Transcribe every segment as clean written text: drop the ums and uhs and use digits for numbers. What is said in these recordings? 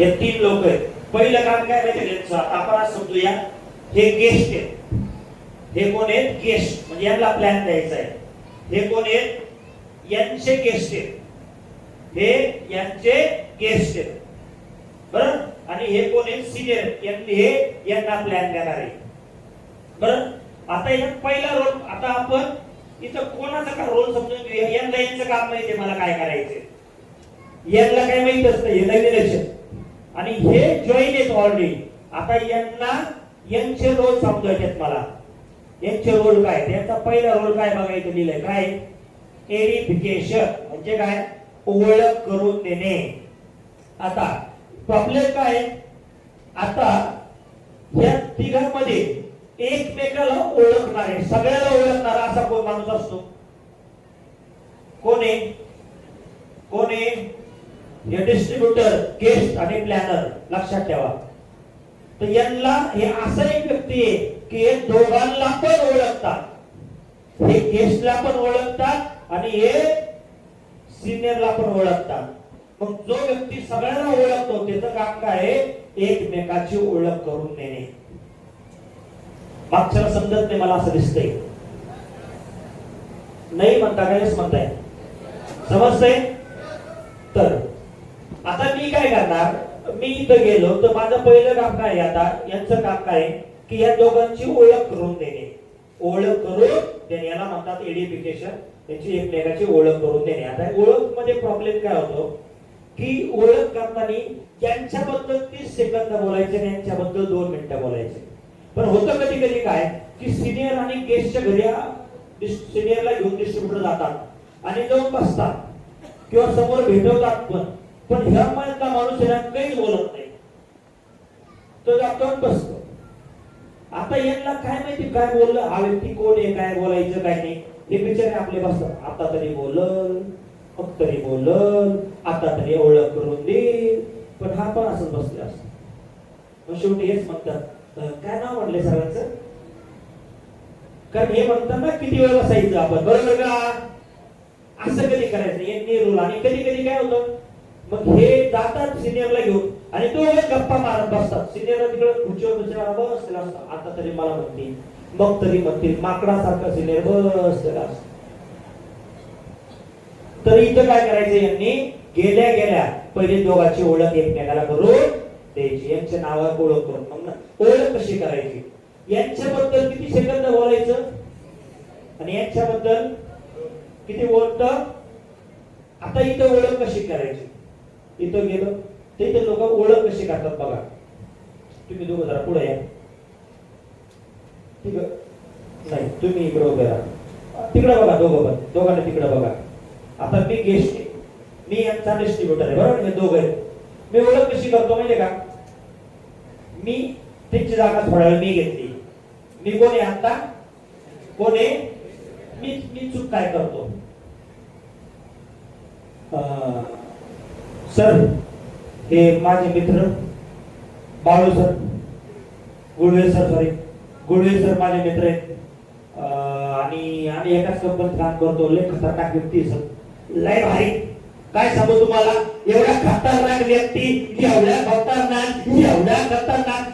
हे 3 लोक आहेत. पहिलं काम काय माहिती त्यांचं, आपण आज समजूया. हे गेस्ट आहेत. हे कोण आहेत? गेस्ट. म्हणजे यांना प्लॅन द्यायचा आहे. हे कोण आहेत? यांचे गेस्ट आहेत. हे यांचे गेस्ट आहेत, बरं. आणि हे कोण आहेत? सिनियर. हे यांना प्लॅन देणार आहे, बरं. आता यात पहिला रोल, आता आपण इथं कोणाचा का रोल समजून घेऊया. यांना यांचं काम माहिती आहे मला काय करायचंय, यांना काय माहितच नाही, हे नवीन. आणि हे जॉईन आहेत ऑलरेडी. आता यांना यांचे रोल समजायचे मला. यांचे रोल काय, त्यांचा पहिला रोल काय बघायचं लिहिलंय काय? एडिफिकेशन म्हणजे काय? ओळख करून देणे. आता प्रॉब्लेम काय? आता या तिघांमध्ये एकमेकाला ओळखणारे, सगळ्याला ओळखणारा असा कोण माणूस असतो? कोण आहे? कोण आहे? हे डिस्ट्रीब्युटर, गेस्ट आणि प्लॅनर. लक्षात ठेवा. तर यांना हे असं एक व्यक्ती आहे की हे दोघांना पण ओळखतात. हे गेस्टला पण ओळखतात आणि हे सिनियरला पण ओळखतात. मग जो व्यक्ती सगळ्यांना ओळखतो त्याचं काम काय आहे? एकमेकाची ओळख करून देणे. मागच्याला समजत नाही मला असं दिसतंय. नाही म्हणता काय म्हणताय? समजतंय? तर आता मी काय करणार, मी इथं गेलो तर माझं पहिलं काम काय आहे? आता यांचं काम काय आहे की या दोघांची ओळख करून देणे. ओळख करून देणे याला म्हणतात एडिफिकेशन. त्यांची एकमेकाची ओळख करून देणे. आता ओळख मध्ये प्रॉब्लेम काय होतो की ओळख करताना यांच्याबद्दल 30 सेकंद बोलायचे आणि यांच्याबद्दल 2 मिनिटं बोलायचे. पण होतं कधी कधी काय की सिनियर आणि गेस्टच्या घरी सिनियरला घेऊन डिस्ट्रीब्युटर जातात आणि जाऊन बसतात किंवा समोर भेटवतात. पण ह्या मधला माणूस काहीच बोलत नाही, तो जाऊन बसतो. आता यांना काय माहिती काय बोललं, हा व्यक्ती कोण आहे, काय बोलायचं काय नाही. हे बिचारे आपले बसतात. आता तरी बोलल, मग तरी बोलल, आता तरी ओळख करून देईल. पण हा पण असंच बसले असतो. मग शेवटी हेच म्हणतात, काय नाव म्हटले सरांचं? कारण हे म्हणतात ना किती वेळ बसायचं आपण, बरोबर का? असं कधी करायचं यांनी रूल. आणि कधी कधी काय होतं, मग हे जातात सिनियरला घेऊन आणि तो गप्पा मारत बसतात. सिनियरला तिकडे खुर्चीवर बसलेला बसलेला असतो. आता तरी मला म्हणतील, मग तरी म्हणतील, माकडासारखा सिनियर बसलेला असतो. तर इथं काय करायचं, यांनी गेल्या गेल्या पहिले दोघांची ओळख एकमेकाला करून द्यायची. यांच्या नावावर ओळख करून मग ओळख कशी करायची, यांच्याबद्दल किती सेकंद बोलायचं आणि यांच्याबद्दल किती बोलतं. आता इथं ओळख कशी करायची, इथं गेलो तर इथे लोक ओळख कशी करतात बघा. तुम्ही दोघं जरा पुढे या. ठीक नाही, तुम्ही इकडे उभे राहा. तिकडे बघा दोघं पण, दोघांना तिकडे बघा. आता मी गेस्ट आहे, मी यांचा डिस्ट्रीब्युटर आहे, बरोबर. हे दोघं आहेत. मी ओळख कशी करतो माहितीये का? मी त्यांची जागा थोड्या वेळ मी घेतली. मी कोण आहे आता? कोण आहे? मी चूक काय करतो? सर हे माझे मित्र Balu sir, Gulve sir, sorry Gulve sir माझे मित्र आहेत. आणि आम्ही एकाच कंपनीत काम करतो. लय खतरनाक व्यक्ती सर, लय भारी. काय सांगू तुम्हाला, एवढ्या खतरनाक व्यक्ती, एवढ्या खतरनाक,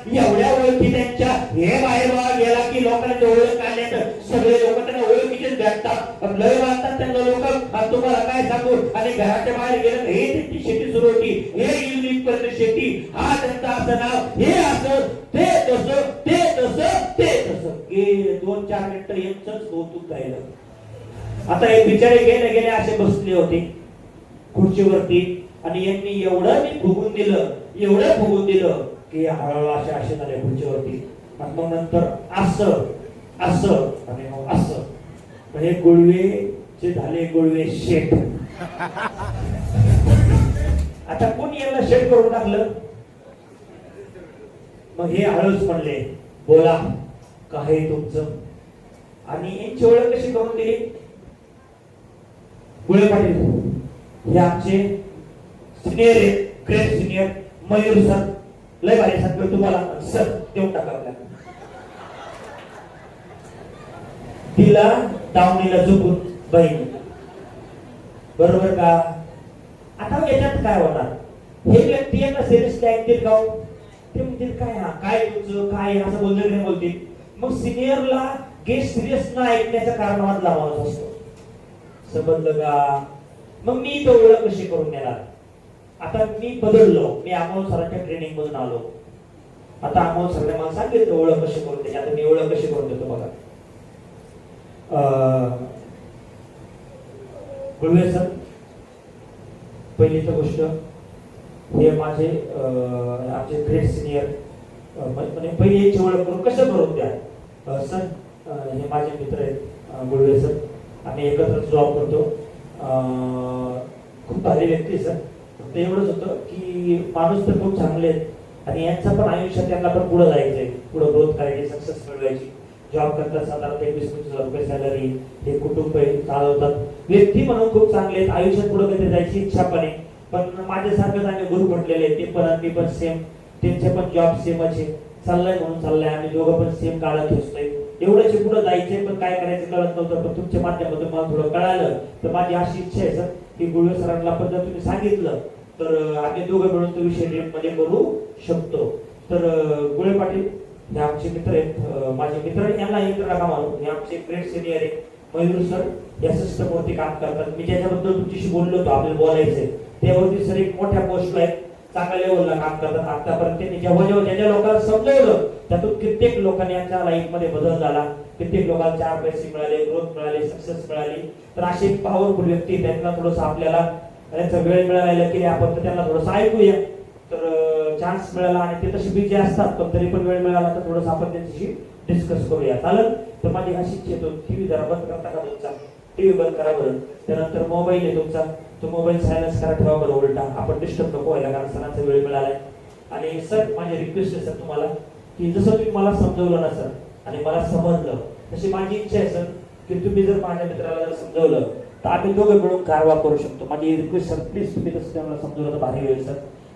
एवढ्या ओळखी त्यांच्या. हे बाहेर गेला की लोकांच्या ओळख काढण्यात सगळे लोक त्यांना ओळखीचेच भेटतात, लय वाटतात त्यांना लोक. आणि तुम्हाला काय सांगू, आणि घराच्या बाहेर गेलं हे त्यांची शेती सुरू होती, हे युनिक पर्यंत शेती, हा त्यांचा असं नाव, हे असं, ते तसं, ते तसं, ते तसं. 2-4 मिनिटं यांचंच कौतुक राहिलं. आता हे बिचारे गेले गेले असे बसले होते खुर्चीवरती आणि यांनी एवढं मी फुगून दिलं, एवढं फुगून दिलं की हळूहळू असे झाले खुर्चीवरती. आणि मग नंतर असं असं आणि मग असं. हे गुळवेचे झाले गुळवे शेठ. आता कोणी यांना शेठ करून टाकलं. मग हे हळूच म्हणले, बोला काय तुमचं. आणि यांची ओळख कशी करून दिली? गुळे पाटील हे आमचे सिनियर आहेत, ग्रेट सिनियर मयूर सर, लय भारी सांगतो तुम्हाला सर, देऊन टाका आपल्याला. तिला दावणीला झुकून बहीण, बरोबर का? आता याच्यात काय होणार, हे व्यक्ती यांना सिरियसली ऐकतील का हो? ते म्हणतील काय हा काय तुझं काय असं बोलले नाही बोलतील. मग सिनियरला गेस्ट सिरियस न ऐकण्याचं कारण मधला माणूस असतो. समजलं का? मग मी तो ओळख कशी करून देणार? आता मी बदललो, मी अमोल सरांच्या ट्रेनिंग मधून आलो. आता अमोल सरांनी मला सांगितलं ओळख कशी करून द्यायची. आता मी ओळख कशी करून देतो बघा. गुळवे सर, पहिली तर गोष्ट हे माझे आमचे ग्रेट सिनियर, म्हणजे पहिली याची ओळख करून कसं करून द्या. सर हे माझे मित्र आहेत गुळवे सर, आम्ही एकत्र जॉब करतो. खूप भारी व्यक्ती सर. फक्त एवढंच होतं की माणूस तर खूप चांगले आहेत आणि यांचं पण आयुष्यात त्यांना पण पुढे जायचंय, पुढे ग्रोथ करायची, सक्सेस मिळवायची. जॉब करतात, साधारण 23-25 रुपये सॅलरी, हे कुटुंब चालवतात. व्यक्ती म्हणून खूप चांगले आहेत, आयुष्यात पुढे कधी जायची इच्छा पण आहे. पण माझ्यासारखंच आम्ही गुरु म्हटलेले ते पण मी पण सेम, त्यांचे पण जॉब सेमच आहे. चाललंय म्हणून चाललंय, आम्ही दोघं पण सेम काळात खेचतोय. एवढंच पुढे जायचंय पण काय करायचं कळत नव्हतं. पण तुमच्या माध्यमातून मला थोडं कळालं. तर माझी अशी इच्छा आहे सर की गुळवे सरांना पण जर तुम्ही सांगितलं तर आम्ही दोघं मिळून तो विषय मध्ये करू शकतो. तर गुळे पाटील हे आमचे मित्र आहेत, माझे मित्र, यांना एक नका मानू. हे आमचे ग्रेट सिनियर आहे मयूर सर, या सिस्टम वरती काम करतात. मी ज्याच्याबद्दल तुमच्याशी बोललो होतो आपल्याला बोलायचंय त्यावरती सर एक मोठ्या पोस्टला आहेत, चांगल्या लेवलला काम करतात. आतापर्यंत त्यांनी जेव्हा जेव्हा ज्या लोकांना समजवलं त्यातून कित्येक लोकांनी यांच्या लाईफ मध्ये बदल झाला, कित्येक लोकांना 4 पैसे मिळाले, ग्रोथ मिळाली, सक्सेस मिळाली. तर अशी पॉवरफुल व्यक्ती त्यांना थोडंसं आपल्याला त्यांचा वेळ मिळाला की आपण त्यांना थोडंसं ऐकूया. तर चान्स मिळाला आणि ते तशी बिझी असतात पण तरी पण वेळ मिळाला तर थोडंसं आपण त्यांच्याशी डिस्कस करूया, चालेल? तर माझी अशी इच्छा आहे, टीव्ही जरा बंद करता का तुमचा? टीव्ही बंद करा बरं. त्यानंतर मोबाईल आहे तुमचा, तो मोबाईल सायलेन्स करा, ठेवा बरं उलटा, आपण डिस्टर्ब नको व्हायला, कारण सरांचा वेळ मिळालाय. आणि सर माझी रिक्वेस्ट आहे सर तुम्हाला की जसं तुम्ही मला समजवलं ना सर आणि मला समजलं तशी माझी इच्छा आहे सर की तुम्ही जर माझ्या मित्राला जर समजवलं तर आम्ही दोघं मिळून कारवा करू शकतो. माझी रिक्वेस्ट सर प्लीज तुम्ही तसं त्यांना समजवलं तर भारी होईल सर.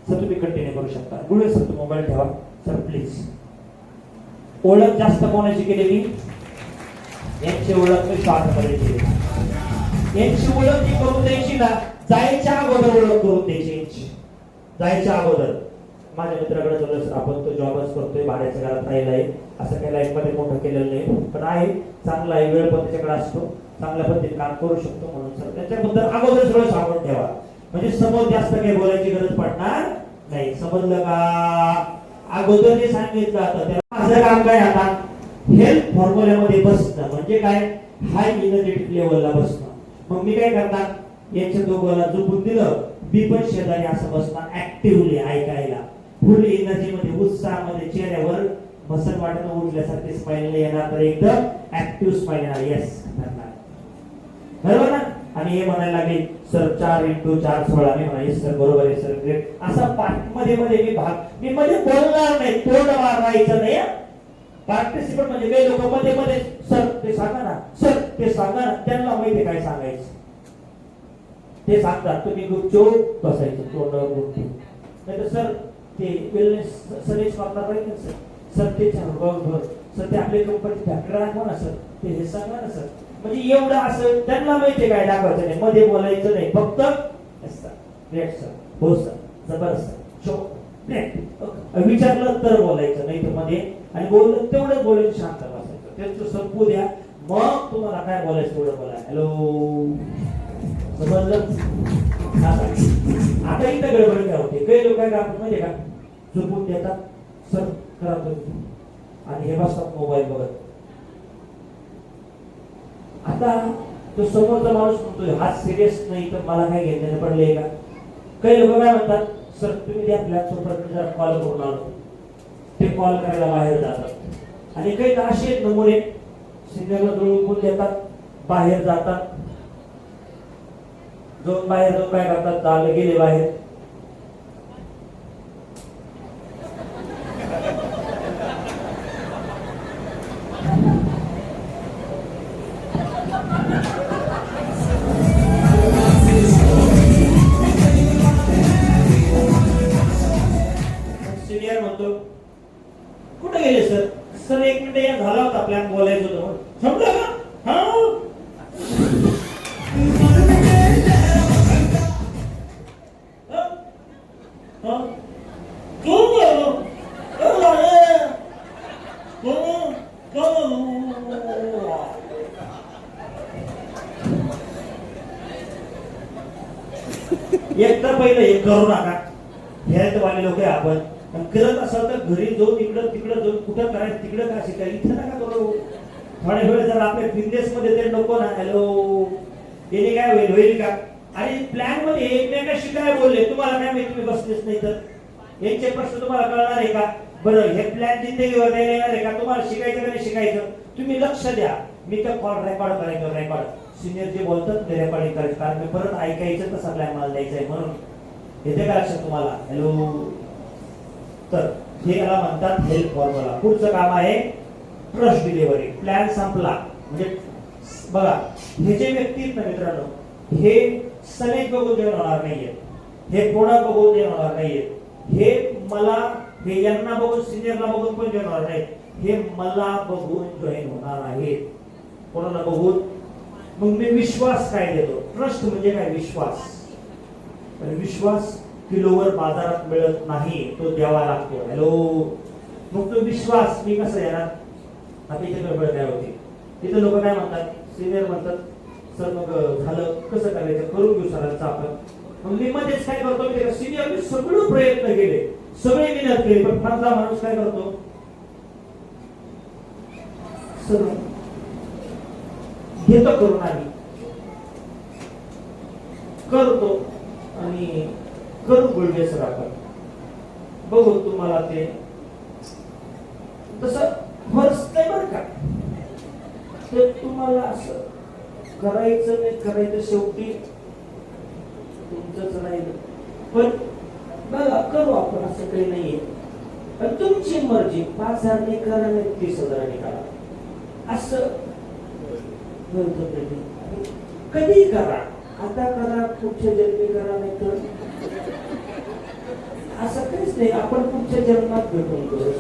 सर तुम्ही कंटिन्यू करू शकता. गुळे सर तुम्ही मोबाईल ठेवा सर प्लीज. ओळख जास्त कोणाची केलेली? यांची ओळख मी शॉर्टमध्ये केली. यांची ओळख जी करून द्यायची ना, जायच्या अगोदर ओळख करून द्यायची यांची. जायच्या अगोदर माझ्या मित्राकडे झालं सर आपण तो जॉबच करतोय, भाड्याच्या घरात राहिला आहे, असं काही लाईफ मध्ये मोठं केलेलं नाही, पण आहे चांगला आहे, वेळ पण त्याच्याकडे असतो, चांगल्या पद्धतीने काम करू शकतो. म्हणून सर त्याच्याबद्दल अगोदर सगळं सांगून ठेवा, म्हणजे समोर जास्त काही बोलायची गरज पडणार नाही. समजलं का? अगोदर जे सांगितलं आता त्याला माझं काम काय? आता हेल्थ फॉर्म्युल्यामध्ये बसणं म्हणजे काय? हाय एनर्जेटिक लेवलला बसणं. मग मी काय करणार? याच्या दोघांना झोपून दिलं, मी पण शेजारी असं बसणार ऍक्टिव्हली ऐकायला, फुल एनर्जी मध्ये, उत्साहामध्ये, चेहऱ्यावर मसल वाटणं उठल्यासारखी स्माइल येणार, तर एकदम ऍक्टिव्ह स्माइल येणार. येस करणार, बरोबर ना? आणि हे म्हणायला लागले सर 4x4 16. मी म्हणाले सर बरोबर आहे सर, ग्रेट. असा पार्ट मध्ये मध्ये मी मध्ये बोलणार नाही, तोंड वारायचं नाही. पार्टिसिपेट म्हणजे काही लोक मध्ये मध्ये सर ते सांगा ना, सर ते सांगा ना, त्यांना माहिती काय सांगायचं ते सांगतात, तुम्ही गुपचूप बसायचं तोंडावर गुपचूप. नाही तर सर ते वेलनेस सर्व्हिस वापरता पाहिजे सर, सर ते सर ते आपल्या कंपनी फॅक्टरी दाखवा ना सर, ते हे सांगा ना सर. म्हणजे एवढं असं त्यांना माहिती काय दाखवायचं नाही, मध्ये बोलायचं नाही, फक्त ग्रेट सर, हो सर, जबरदस्त, शो ग्रेट, विचारलं तर बोलायचं, नाही तर मध्ये, आणि बोललं तेवढं बोलून शांत बसायचं. त्यांचं संपू द्या, मग तुम्हाला काय बोलायचं तेवढं बोला. हॅलो, समजलं? आता इथं गडबड काय होते, काही लोक काय करतात माहिती का, झोपून देतात सर करा तुम्ही, आणि हे बसतात मोबाईल बघत. आता तो समोरचा माणूस म्हणतोय हा सिरियस नाही तर मला काय घेण्याचं पडलंय का? काही लोक काय म्हणतात, सर तुम्ही त्या फ्लॅटसोबत जरा कॉल करून आलो, ते कॉल करायला बाहेर जातात. आणि काही असे नमुने सिग्नलला जुळवून देतात, बाहेर जातात, जाऊन बाहेर जाऊन काय करतात, चालले गेले बाहेर, कुठे गेले सर? सर 1 मिनिट या झाला होता प्लॅन, बोलायचं होतं. संपलं का? हं? तू गेलो. अरे, एक तर पहिलं हे करू नका. हेल्थ वाले लोक आहे आपण. आणि करत असाल तर घरी जाऊन तिकडं जाऊन कुठं करायचं तिकडं का शिकाय इथं नका करू. थोड्या वेळ जर आपल्या बिझनेस मध्ये ते नको ना. हॅलो, याने काय होईल का? आणि प्लॅन मध्ये एकमेकांशी काय बोलले तुम्हाला काय माहिती? तुम्ही बसलेच नाही तर यांचे प्रश्न तुम्हाला कळणार आहे का? बरं, हे प्लॅन जिंदगीवर नाही येणार आहे का? तुम्हाला शिकायचं का नाही शिकायचं? तुम्ही लक्ष द्या. मी तर कॉल रेकॉर्ड करायचो. रेकॉर्ड सिनियर जे बोलतात ते रेकॉर्डिंग करायचं, कारण मी परत ऐकायचं तसा प्लॅन मला द्यायचा आहे म्हणून. येते का लक्षात तुम्हाला? हॅलो. तर हे याला म्हणतात हेल्प फॉर्म्युला. पुढचं काम आहे ट्रस्ट डिलिव्हरी. प्लॅन संपला म्हणजे बघा, हे जे व्यक्ती आहेत ना मित्रांनो, हे सनेज बघून जॉईन होणार नाहीये, हे कोणा बघून जॉईन होणार नाहीये, हे मला हे यांना बघून सिनियरला बघून पण जॉईन होणार नाही, हे मला बघून जॉईन होणार आहेत. कोणाला बघून? मग मी विश्वास काय देतो? ट्रस्ट म्हणजे काय? विश्वास. विश्वास किलोवर बाजारात मिळत नाही, तो द्यावा लागतो. हॅलो. मग तो विश्वास मी कसा येणार? आता इथे गडबड काय होती? तिथे लोक काय म्हणतात? सिनियर म्हणतात सर मग झालं कसं करायचं? करून घेऊ सरांचं आपण. मग मी मध्येच काय करतो? सिनियर सगळे प्रयत्न केले, सगळे मेहनत केली, पण मधला माणूस काय करतो? सर घेतो करून आम्ही करतो आणि करू गुळवे सर आपण बघू तुम्हाला ते तसं फर्स्ट नाही बरं का? ते तुम्हाला असं करायचं नाही करायचं शेवटी तुमचंच नाही, पण बघा करू आपण, असं काही नाहीये. पण तुमची मर्जी, 5,000 ने करा नाही 30,000 ने करा, असं कधी करा. आता करा, पुढच्या जन्मी करा, नाही तर असं काहीच नाही. आपण पुढच्या जन्मात भेटून करू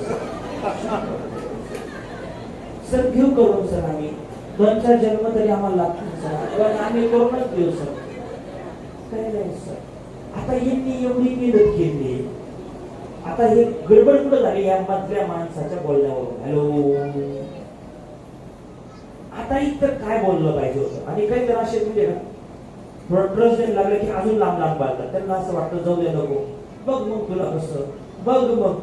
सर, घेऊ करून सर. आम्ही 2-4 जन्म तरी आम्हाला लागतील सर, आम्ही करूनच घेऊ सर. काय नाही सर. आता यांनी एवढी मेहनत केली, आता हे गडबड कुठं झाली या मधल्या माणसाच्या बोलण्यावरून? हॅलो. आता इतर काय बोललं पाहिजे होतं? आणि काही तर असे म्हणजे ना थोडं ट्रस्ट द्यायला लागले की अजून लांब लांब बाळतात. त्यांना असं वाटतं जाऊ दे नको, बघ मग तुला कसं बघ बघ.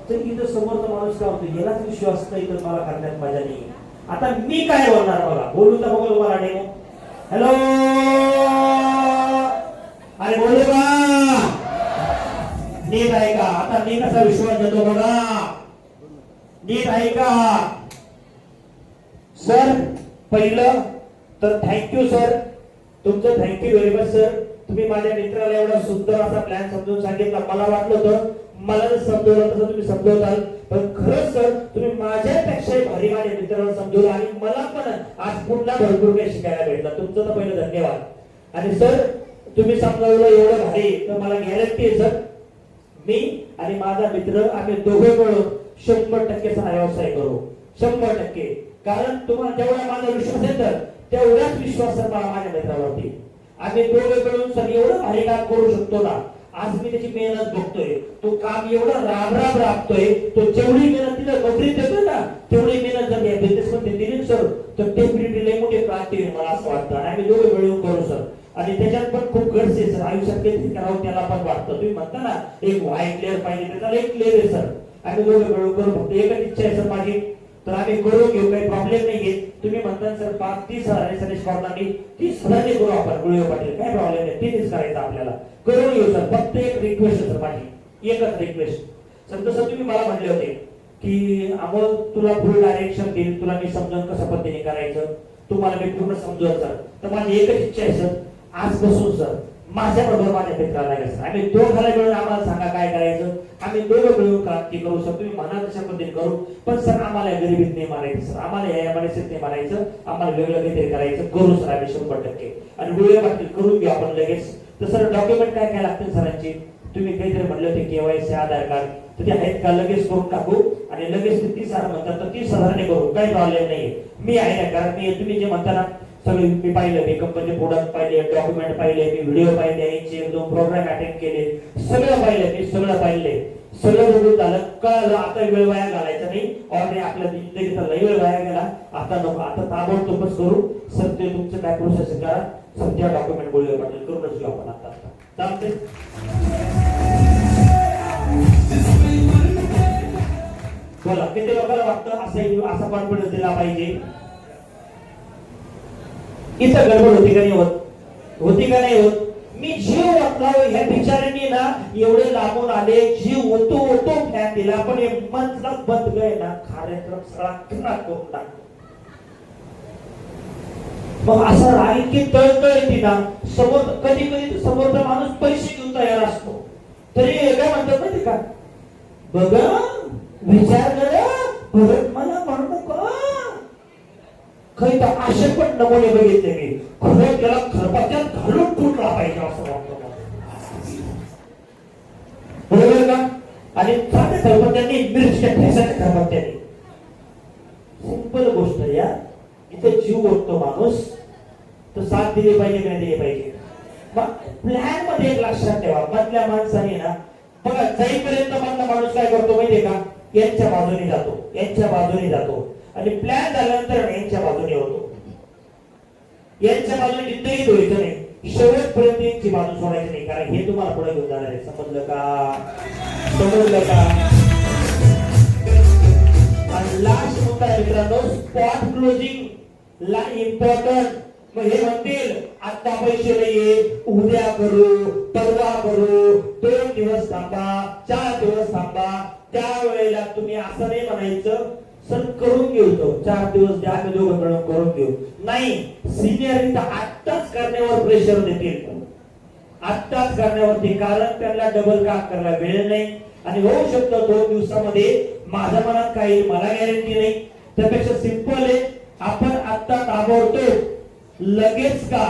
तर इथं समोरचा माणूस काय होतो? यालाच विश्वास नाही तर मला करण्यात मजा नाही. आता मी काय बोलणार? बघा, बोलू तर बघू तुम्हाला डेमो. हॅलो. अरे बोलू का? नीट आहे का? आता मी कसा विश्वास देतो बघा. नीट आहे का सर? पहिलं तर थँक्यू सर, तुमचं थँक्यू व्हेरी मच सर. तुम्ही माझ्या मित्राला एवढा सुंदर असा प्लॅन समजून सांगितला. मला वाटलं होतं मला जर समजवलं तसं तुम्ही समजवताल, पण खरंच सर तुम्ही माझ्यापेक्षा भारी माझ्या मित्राला समजवलं आणि मला पण आज पुन्हा भरपूर काही शिकायला भेटलं. तुमचं तर पहिलं धन्यवाद. आणि सर तुम्ही समजावलं एवढं भारी, तर मला गॅरंटी आहे सर, मी आणि माझा मित्र आम्ही दोघे मिळून 100% हा व्यवसाय करू. 100%. कारण तुम्हाला जेवढा माझा विश्वास आहे तर तेवढाच विश्वास सर मला माझ्या मित्रावरती. आम्ही दोघे मिळून सर एवढं भारी काम करू शकतो ना. आज मी त्याची मेहनत बघतोय, तो काम एवढं राब राबतोय, तो जेवढी मेहनत तिला नोकरीत देतोय ना तेवढी मेहनत जर या बिझनेस मध्ये दिली सर तर डेफिनेटली लई मोठी क्रांती होईल मला असं वाटतं. आणि आम्ही दोघे मिळून करू सर. आणि त्याच्यात पण खूप गरज आहे सर. आयुष्यात काहीतरी करावं त्याला पण वाटतं. तुम्ही म्हणता ना एक व्हाईट लेअर पाहिजे, त्याला एक लेअर आहे सर. आम्ही दोघे मिळून करू. फक्त एकच इच्छा आहे सर माझी, तर आम्ही करून घेऊ, काही प्रॉब्लेम नाहीये. तुम्ही म्हणता सर 5-30,000 सजेस्ट करणार मी 30,000 करू आपण गुळवे पाटील, काय प्रॉब्लेम नाही. तेच करायचं आपल्याला, करून घेऊ सर. फक्त एक रिक्वेस्ट सर माझी, एकच रिक्वेस्ट सर. जसं तुम्ही मला म्हणले होते की अमोल तुला फुल डायरेक्शन देईल, तुला मी समजून कसं पद्धतीने करायचं, तुम्हाला मी पूर्ण समजवत सर. तर माझी एकच इच्छा आहे सर, आजपासून सर माझ्या बरोबर माझ्या मित्राला सर आम्ही दोघाला मिळून आम्हाला सांगा काय करायचं, आम्ही दोघं मिळून क्रांती करू सर. तुम्ही म्हणा तशा पद्धतीने करू, पण सर आम्हाला गरिबीत नाही मारायचं सर, आम्हाला या परिस्थितीत नाही मारायचं, आम्हाला वेगळं काहीतरी करायचं. करू सर आम्ही 100%. आणि गुळवे पाटील करून घेऊ आपण लगेच. तर सर डॉक्युमेंट काय काय लागतील सरांची? तुम्ही काहीतरी म्हणले होते केवायसी, आधार कार्ड, तर ते आहेत का? लगेच करून टाकू आणि लगेच 30,000 म्हणतात तर 30,000 करू, काही प्रॉब्लेम नाही. मी आहे ना, कारण मी तुम्ही जे म्हणता ना सगळे मी पाहिलं, मी कंपनीचे प्रोडक्ट पाहिले, डॉक्युमेंट पाहिले, मी व्हिडिओ पाहिले, यांचे 1-2 प्रोग्राम अटेंड केले, सगळं पाहिलं, मी सगळं पाहिले. सगळं बघून झालं, कळलं आता वेळ वाया घालायचा नाही. ऑलरेडी आपल्या जिंदगीचा लई वेळ वाया गेला, आता नको, आता ताबडतोबच करू. सर ते तुमचं काय प्रोसेस करा, सध्या डॉक्युमेंट गोळी पाटील करूनच घेऊ आपण आता. चालते बोला, किती लोकांना वाटतं असं असा कॉन्फिडन्स दिला पाहिजे? इथं गडबड होती का नाही होत? होती का नाही होत? मी जीव वाटला ह्या बिचाऱ्यांनी ना, एवढे लांबून आले, जीव ओतो फॅन दिला, पण हे मंचला बंद गए ना, कार्यक्रम सगळा खराब करून टाकतो. मग असं राहील की तळतळ येते ना समोर. कधी कधी समोरचा माणूस पैसे घेऊन तयार असतो, तरी काय म्हणतात माहिती का, बघा विचार करा, परत मला म्हणू नका. काही तर असे पण नमुने बघितले मी, खरं त्याला खरपात्यात घालून फुटला पाहिजे असं वाटतं, बरोबर का? आणि साध्या खरपात्यांनी, मिरच्या ठेसाच्या खरपात्यांनी, सिंपल गोष्ट या. इथे जीव ओढतो माणूस, तर साथ दिली पाहिजे, नाही दिली पाहिजे. मग प्लॅन मध्ये एक लक्षात ठेवा, मधल्या माणसाने ना बघा, जाईपर्यंत मधला माणूस काय करतो माहितीये का, यांच्या बाजूने जातो, यांच्या बाजूने जातो, आणि प्लॅन झाल्यानंतर यांच्या बाजूने होतो. यांच्या बाजूने जिंदगीत व्हायचं नाही, शेवटपर्यंत यांची बाजू सोडायची नाही, कारण हे तुम्हाला पुढे घेऊन जाणार आहे. समजलं का? समजलं का? आणि लास्ट मुद्दा मित्रांनो, स्पॉट क्लोजिंग ला इम्पॉर्टंट. मग हे म्हणतील आता पैसे नाहीये, उद्या करू, परवा करू, 2 दिवस थांबा, 4 दिवस थांबा. त्यावेळेला तुम्ही असं नाही म्हणायचं, सर करून घेऊ, तो 4 दिवस द्या, आम्ही दोघं मिळून करून घेऊ. नाही, सिनियर आत्ताच करण्यावर प्रेशर देतील, आत्ताच करण्यावरती, कारण त्यांना डबल काम करायला वेळ नाही. आणि होऊ शकतं 2 दिवसामध्ये, माझ्या मनात काही, मला गॅरंटी नाही. त्यापेक्षा सिंपल आहे, आपण आत्ता ताबडतोब लगेच का,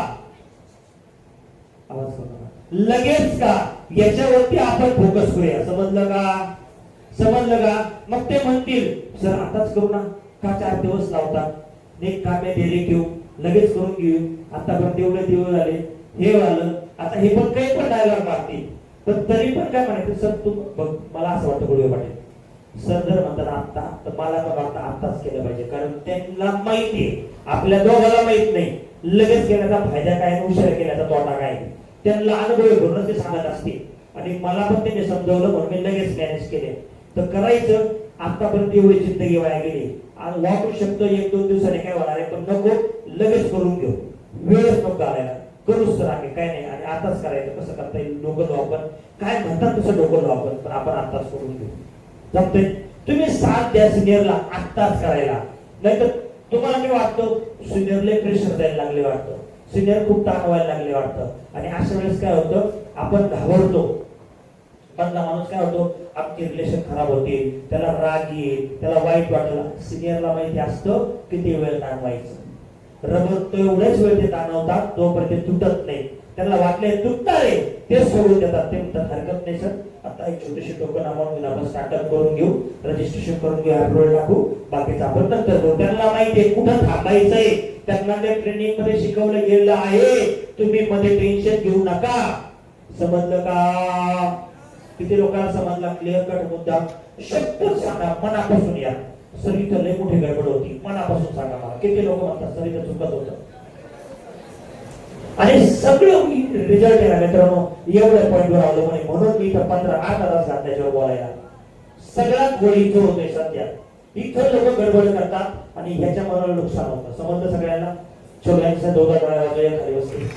आवाज लगेच का, याच्यावरती आपण फोकस करूया. समजलं का? समजलं का? मग ते म्हणतील सर आताच करू ना, का 4 दिवस लावता, एक कामे दिले घेऊ, लगेच करून घेऊ, आतापर्यंत एवढे दिवस झाले, हे झालं, आता हे पण काही पण डायलॉग मारतील. पण तरी पण काय म्हणायचं, सर तू बघ, मला असं वाटतं गुरुवे पाटील सर जर म्हणतात आता, तर मला पण वाटतं आताच केलं पाहिजे, कारण त्यांना माहिती, आपल्या दोघांना माहित नाही लगेच केल्याचा फायदा काय, उशिरा केल्याचा तोटा काय. त्यांना अनुभव घेऊनच ते सांगत असतील, आणि मला पण त्यांनी समजवलं म्हणून मी लगेच मॅनेज केले. तर करायचं, आतापर्यंत एवढी जिंदगी वाया गेली, आणि वाटू शकतो 1-2 दिवसाने काय होणार आहे, पण नको, लगेच करून घेऊ, वेळच नको घालायला, करूच तर आम्ही काय नाही. आणि आताच करायचं, कसं करता येईल, डोकं लावू आपण, काय म्हणतात तसं डोकं लावू आपण, पण आपण आताच करून घेऊ. जमतंय? तुम्ही साथ द्या सिनियरला आत्ताच करायला, नाहीतर तुम्हाला काय वाटतं, सिनियरला प्रेशर द्यायला लागले वाटतं, सिनियर खूप ताण व्हायला लागले वाटतं, आणि अशा वेळेस काय होतं, आपण घाबरतो. मधला माणूस काय होतो, आपली रिलेशन खराब होते, त्याला राग येईल, त्याला वाईट वाटेल. सिनियरला माहिती असतं किती वेळ ताणवायचं, रबर तो एवढ्याच वेळ ते ताणवतात जोपर्यंत तुटत नाही. त्यांना वाटले तुटणार आहे, ते सोडून देतात. ते म्हणतात हरकत नाही सर, आता एक छोटीशी टोकन अमाऊंट आपण स्टार्टअप करून घेऊ, रजिस्ट्रेशन करून घेऊ, अप्रूव्हल टाकू, बाकीचं आपण नंतर करू. त्यांना माहिती आहे कुठं थांबायचंय, त्यांना ते ट्रेनिंग मध्ये शिकवलं गेलं आहे. तुम्ही मध्ये टेन्शन घेऊ नका. समजलं का? किती लोकांना समजला? क्लिअर कट मुद्दा. शब्द सांगा मनापासून. या सर इथं लय मोठी गडबड होती, मनापासून सांगा मला. किती लोक म्हणतात सर इथं चुकत होतं, आणि सगळं रिझल्ट आहे ना मित्रांनो, एवढ्या पॉईंटवर आलो म्हणे, म्हणून मी इथं 15-8 तास घात त्याच्यावर बोलायला. सगळ्यात गोळी इथं होतोय सध्या. इथं लोक गडबड करतात आणि ह्याच्या मनाला नुकसान होतं. समजलं सगळ्यांना? छोट्यांच्या 2 खाली बसते.